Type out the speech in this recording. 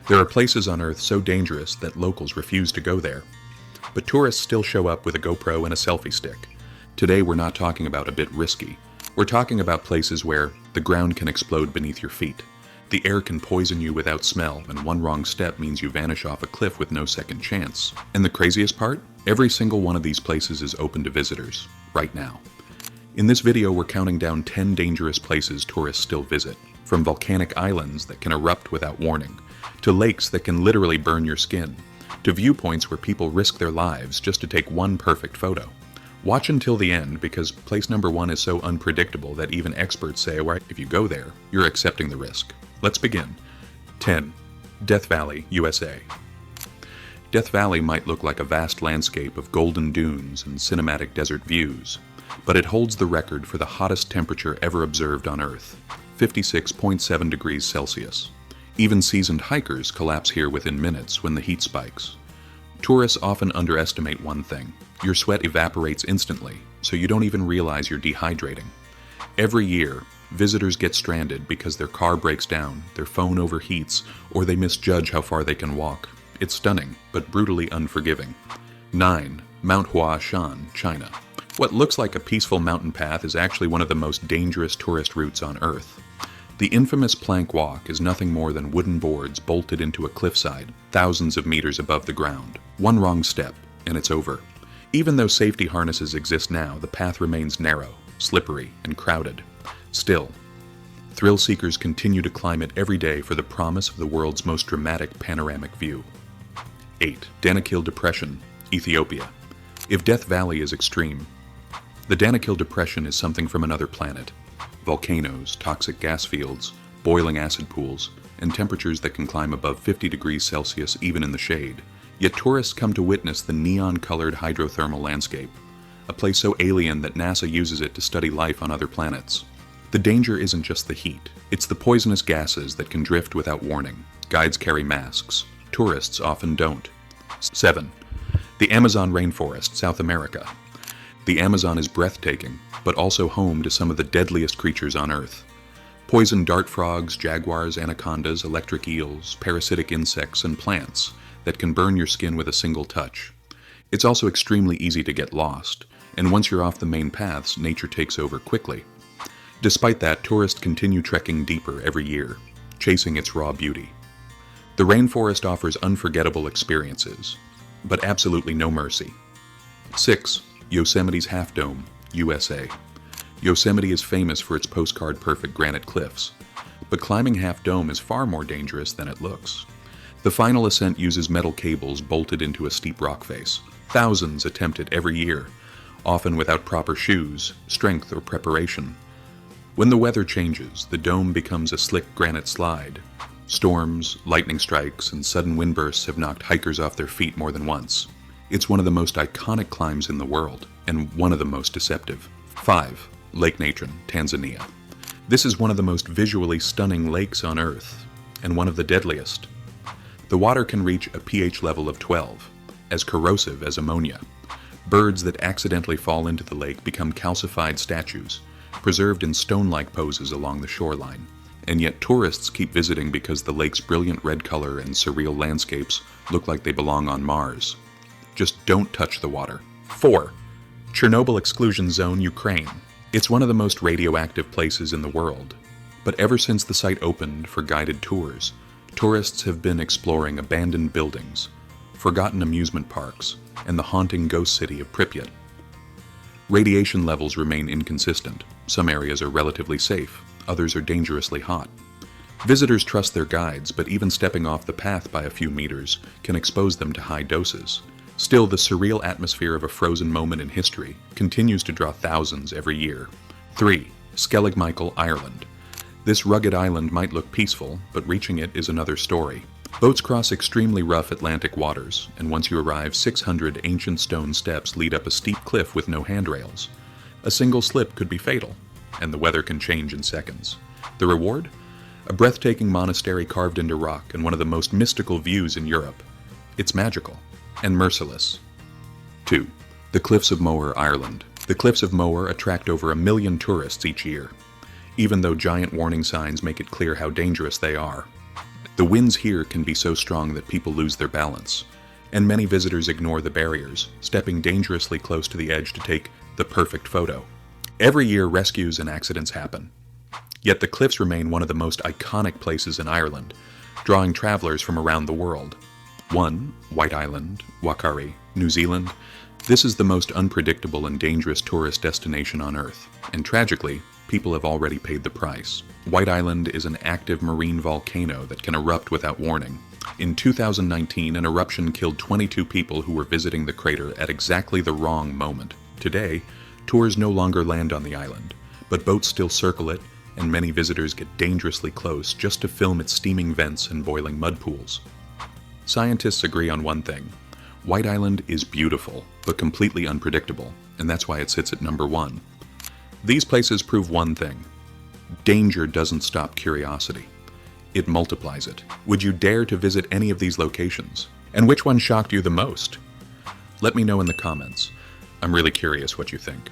There are places on Earth so dangerous that locals refuse to go there. But tourists still show up with a GoPro and a selfie stick. Today we're not talking about a bit risky. We're talking about places where the ground can explode beneath your feet. The air can poison you without smell, and one wrong step means you vanish off a cliff with no second chance. And the craziest part? Every single one of these places is open to visitors, right now. In this video, we're counting down 10 dangerous places tourists still visit. From volcanic islands that can erupt without warning, to lakes that can literally burn your skin, to viewpoints where people risk their lives just to take one perfect photo. Watch until the end, because place number 1 is so unpredictable that even experts say, well, if you go there, you're accepting the risk. Let's begin. 10. Death Valley, USA. Death Valley might look like a vast landscape of golden dunes and cinematic desert views, but it holds the record for the hottest temperature ever observed on Earth, 56.7 degrees Celsius. Even seasoned hikers collapse here within minutes when the heat spikes. Tourists often underestimate one thing. Your sweat evaporates instantly, so you don't even realize you're dehydrating. Every year, visitors get stranded because their car breaks down, their phone overheats, or they misjudge how far they can walk. It's stunning, but brutally unforgiving. 9. Mount Huashan, China. What looks like a peaceful mountain path is actually one of the most dangerous tourist routes on Earth. The infamous plank walk is nothing more than wooden boards bolted into a cliffside, thousands of meters above the ground. One wrong step, and it's over. Even though safety harnesses exist now, the path remains narrow, slippery, and crowded. Still, thrill seekers continue to climb it every day for the promise of the world's most dramatic panoramic view. 8. Danakil Depression, Ethiopia. If Death Valley is extreme, the Danakil Depression is something from another planet. Volcanoes, toxic gas fields, boiling acid pools, and temperatures that can climb above 50 degrees Celsius even in the shade. Yet tourists come to witness the neon-colored hydrothermal landscape, a place so alien that NASA uses it to study life on other planets. The danger isn't just the heat, it's the poisonous gases that can drift without warning. Guides carry masks. Tourists often don't. 7. The Amazon rainforest, South America. The Amazon is breathtaking, but also home to some of the deadliest creatures on Earth. Poison dart frogs, jaguars, anacondas, electric eels, parasitic insects, and plants that can burn your skin with a single touch. It's also extremely easy to get lost, and once you're off the main paths, nature takes over quickly. Despite that, tourists continue trekking deeper every year, chasing its raw beauty. The rainforest offers unforgettable experiences, but absolutely no mercy. 6. Yosemite's Half Dome, USA. Yosemite is famous for its postcard-perfect granite cliffs, but climbing Half Dome is far more dangerous than it looks. The final ascent uses metal cables bolted into a steep rock face. Thousands attempt it every year, often without proper shoes, strength, or preparation. When the weather changes, the dome becomes a slick granite slide. Storms, lightning strikes, and sudden windbursts have knocked hikers off their feet more than once. It's one of the most iconic climbs in the world, and one of the most deceptive. 5. Lake Natron, Tanzania. This is one of the most visually stunning lakes on Earth, and one of the deadliest. The water can reach a pH level of 12, as corrosive as ammonia. Birds that accidentally fall into the lake become calcified statues, preserved in stone-like poses along the shoreline. And yet tourists keep visiting because the lake's brilliant red color and surreal landscapes look like they belong on Mars. Just don't touch the water. 4. Chernobyl Exclusion Zone, Ukraine. It's one of the most radioactive places in the world. But ever since the site opened for guided tours, tourists have been exploring abandoned buildings, forgotten amusement parks, and the haunting ghost city of Pripyat. Radiation levels remain inconsistent. Some areas are relatively safe, others are dangerously hot. Visitors trust their guides, but even stepping off the path by a few meters can expose them to high doses. Still, the surreal atmosphere of a frozen moment in history continues to draw thousands every year. 3. Skellig Michael, Ireland. This rugged island might look peaceful, but reaching it is another story. Boats cross extremely rough Atlantic waters, and once you arrive, 600 ancient stone steps lead up a steep cliff with no handrails. A single slip could be fatal, and the weather can change in seconds. The reward? A breathtaking monastery carved into rock and one of the most mystical views in Europe. It's magical and merciless. 2. The Cliffs of Moher, Ireland. The Cliffs of Moher attract over 1 million tourists each year, even though giant warning signs make it clear how dangerous they are. The winds here can be so strong that people lose their balance, and many visitors ignore the barriers, stepping dangerously close to the edge to take the perfect photo. Every year, rescues and accidents happen. Yet the cliffs remain one of the most iconic places in Ireland, drawing travelers from around the world. 1. White Island, Waikari, New Zealand. This is the most unpredictable and dangerous tourist destination on Earth, and tragically, people have already paid the price. White Island is an active marine volcano that can erupt without warning. In 2019, an eruption killed 22 people who were visiting the crater at exactly the wrong moment. Today, tours no longer land on the island, but boats still circle it, and many visitors get dangerously close just to film its steaming vents and boiling mud pools. Scientists agree on one thing. White Island is beautiful, but completely unpredictable, and that's why it sits at number 1. These places prove one thing. Danger doesn't stop curiosity. It multiplies it. Would you dare to visit any of these locations? And which one shocked you the most? Let me know in the comments. I'm really curious what you think.